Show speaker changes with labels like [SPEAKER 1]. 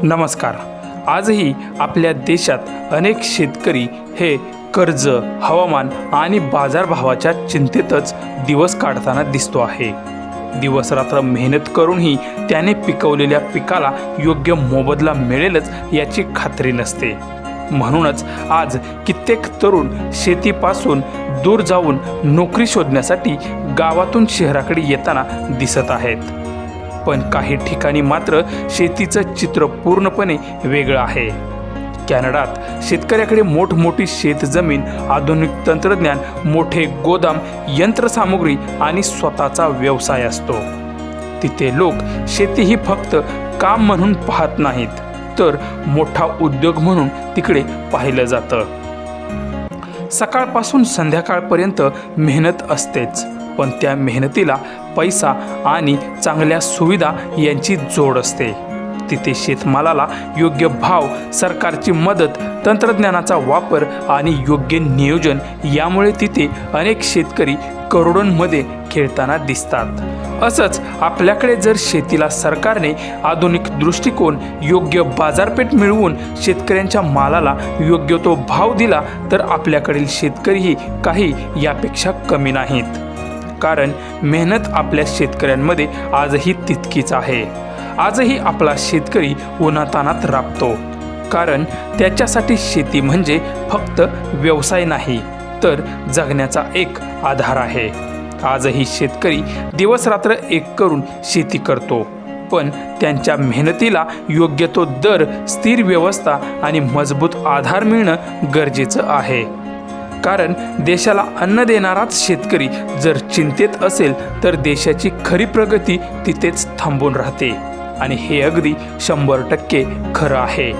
[SPEAKER 1] नमस्कार। आजही आपल्या देशात अनेक शेतकरी हे कर्ज, हवामान आणि बाजारभावाच्या चिंतेतच दिवस काढताना दिसतो आहे। दिवसरात्र मेहनत करूनही त्याने पिकवलेल्या पिकाला योग्य मोबदला मिळेलच याची खात्री नसते। म्हणूनच आज कित्येक तरुण शेतीपासून दूर जाऊन नोकरी शोधण्यासाठी गावातून शहराकडे येताना दिसत आहेत। पण काही ठिकाणी मात्र शेतीचं चित्र पूर्णपणे वेगळं आहे। कॅनडात शेतकऱ्याकडे मोठमोठी शेतजमीन, आधुनिक तंत्रज्ञान, मोठे गोदाम, यंत्रसामुग्री आणि स्वतःचा व्यवसाय असतो। तिथे लोक शेती ही फक्त काम म्हणून पाहत नाहीत, तर मोठा उद्योग म्हणून तिकडे पाहिलं जातं। सकाळपासून संध्याकाळपर्यंत मेहनत असतेच, पण त्या मेहनतीला पैसा आणि चांगल्या सुविधा यांची जोड असते। तिथे शेतमालाला योग्य भाव, सरकारची मदत, तंत्रज्ञानाचा वापर आणि योग्य नियोजन यामुळे तिथे अनेक शेतकरी करोडोंमध्ये खेळताना दिसतात। असंच आपल्याकडे जर शेतीला सरकारने आधुनिक दृष्टिकोन, योग्य बाजारपेठ मिळवून शेतकऱ्यांच्या मालाला योग्य तो भाव दिला तर आपल्याकडील शेतकरीही काही यापेक्षा कमी नाहीत। कारण मेहनत आपल्या शेतकऱ्यांमध्ये आजही तितकीच आहे। आजही आपला शेतकरी उन्हातान्हात राबतो, कारण त्याच्यासाठी शेती म्हणजे फक्त व्यवसाय नाही, तर जगण्याचा एक आधार आहे। आजही शेतकरी दिवसरात्र एक करून शेती करतो, पण त्यांच्या मेहनतीला योग्य तो दर, स्थिर व्यवस्था आणि मजबूत आधार मिळणं गरजेचं आहे। कारण देशाला अन्न देणाराच शेतकरी जर चिंतेत असेल तर देशाची खरी प्रगती तिथेच थांबून राहते, आणि हे अगदी 100% खरं आहे।